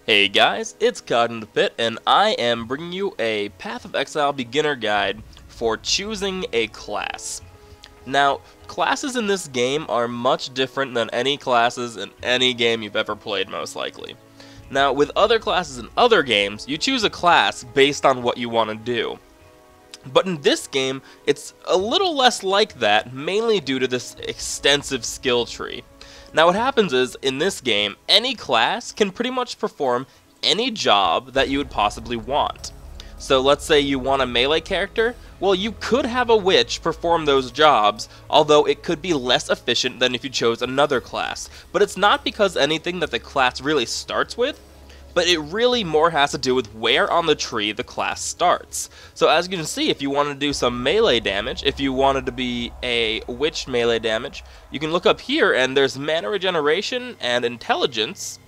Hey guys, it's CognitivePit, and I am bringing you a Path of Exile beginner guide for choosing a class. Now, classes in this game are much different than any classes in any game you've ever played, most likely. Now, with other classes in other games, you choose a class based on what you want to do. But in this game, it's a little less like that, mainly due to this extensive skill tree. Now what happens is, in this game, any class can pretty much perform any job that you would possibly want. So let's say you want a melee character, well you could have a witch perform those jobs, although it could be less efficient than if you chose another class. But it's not because anything that the class really starts with, but it really more has to do with where on the tree the class starts. So as you can see, if you wanted to do some melee damage, if you wanted to be a witch melee damage, you can look up here and there's mana regeneration and intelligence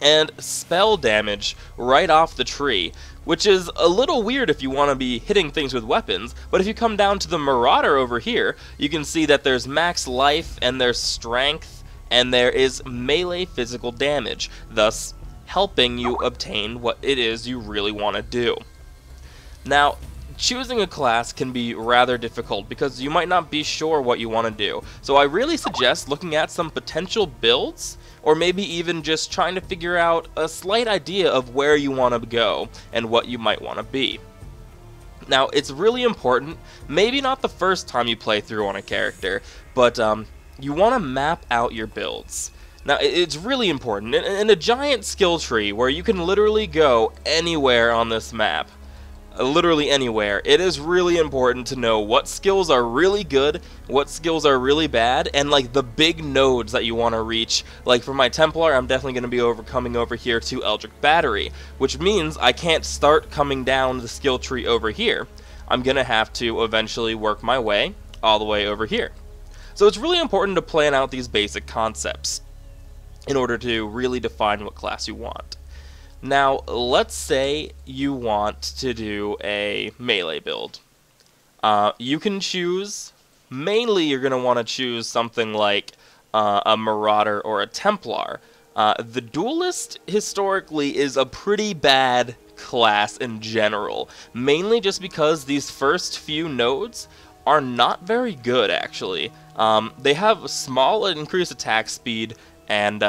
and spell damage right off the tree, which is a little weird if you want to be hitting things with weapons. But if you come down to the Marauder over here, you can see that there's max life and there's strength and there is melee physical damage, thus helping you obtain what it is you really want to do. Now, choosing a class can be rather difficult because you might not be sure what you want to do. So I really suggest looking at some potential builds, or maybe even just trying to figure out a slight idea of where you want to go and what you might want to be. Now, it's really important, maybe not the first time you play through on a character, but you want to map out your builds. Now, it's really important. In a giant skill tree where you can literally go anywhere on this map, literally anywhere, it is really important to know what skills are really good, what skills are really bad, and like the big nodes that you want to reach. Like for my Templar, I'm definitely going to be coming over here to Eldritch Battery, which means I can't start coming down the skill tree over here. I'm going to have to eventually work my way all the way over here. So it's really important to plan out these basic concepts in order to really define what class you want. Now, let's say you want to do a melee build. You can choose, mainly you're going to want to choose something like a Marauder or a Templar. The Duelist, historically, is a pretty bad class in general, mainly just because these first few nodes are not very good, actually. They have small increased attack speed, and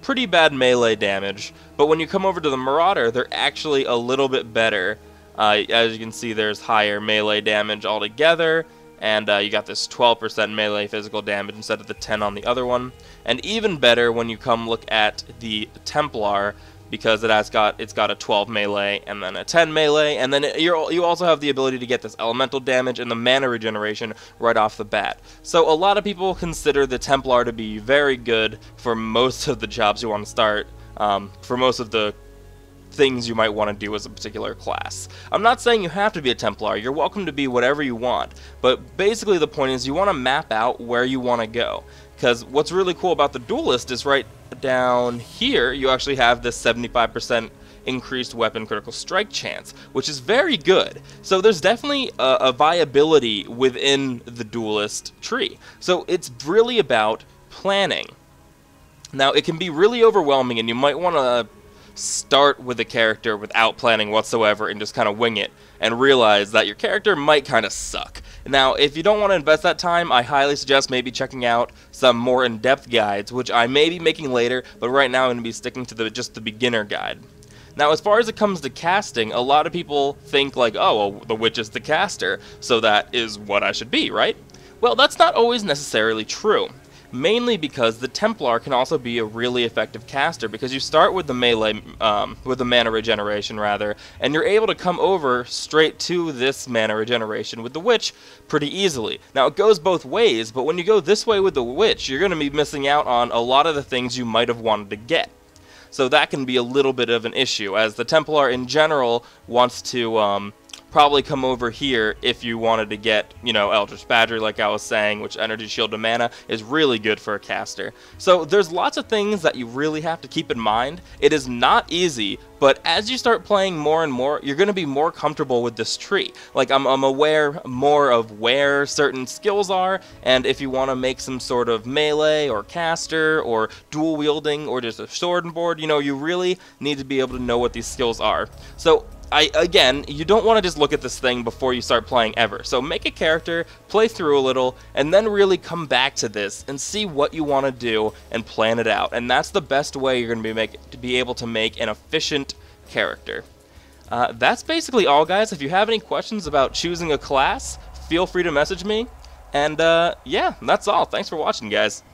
pretty bad melee damage, but when you come over to the Marauder, they're actually a little bit better. As you can see, there's higher melee damage altogether, and you got this 12% melee physical damage instead of the 10 on the other one. And even better when you come look at the Templar, because it's got a 12 melee and then a 10 melee, and then you also have the ability to get this elemental damage and the mana regeneration right off the bat. So a lot of people consider the Templar to be very good for most of the jobs you want to start, for most of the things you might want to do as a particular class. I'm not saying you have to be a Templar, you're welcome to be whatever you want, but basically the point is you want to map out where you want to go. Because what's really cool about the Duelist is right down here, you actually have this 75% increased weapon critical strike chance, which is very good. So there's definitely a viability within the Duelist tree. So it's really about planning. Now, it can be really overwhelming, and you might want to start with a character without planning whatsoever and just kind of wing it and realize that your character might kind of suck. Now, if you don't want to invest that time, I highly suggest maybe checking out some more in-depth guides, which I may be making later, but right now I'm going to be sticking to just the beginner guide. Now, as far as it comes to casting, a lot of people think like, oh, well, the witch is the caster, so that is what I should be, right? Well, that's not always necessarily true. Mainly because the Templar can also be a really effective caster, because you start with the melee, with the mana regeneration rather, and you're able to come over straight to this mana regeneration with the Witch pretty easily. Now it goes both ways, but when you go this way with the Witch, you're going to be missing out on a lot of the things you might have wanted to get. So that can be a little bit of an issue, as the Templar in general wants to probably come over here if you wanted to get, you know, Eldritch Badger, like I was saying, which Energy Shield to Mana is really good for a caster. So there's lots of things that you really have to keep in mind. It is not easy, but as you start playing more and more, you're going to be more comfortable with this tree. Like, I'm aware more of where certain skills are, and if you want to make some sort of melee or caster or dual wielding or just a sword and board, you know, you really need to be able to know what these skills are. So again, you don't want to just look at this thing before you start playing ever. So make a character, play through a little, and then really come back to this and see what you want to do and plan it out. And that's the best way you're going to be able to make an efficient character. That's basically all, guys. If you have any questions about choosing a class, feel free to message me. And yeah, that's all. Thanks for watching, guys.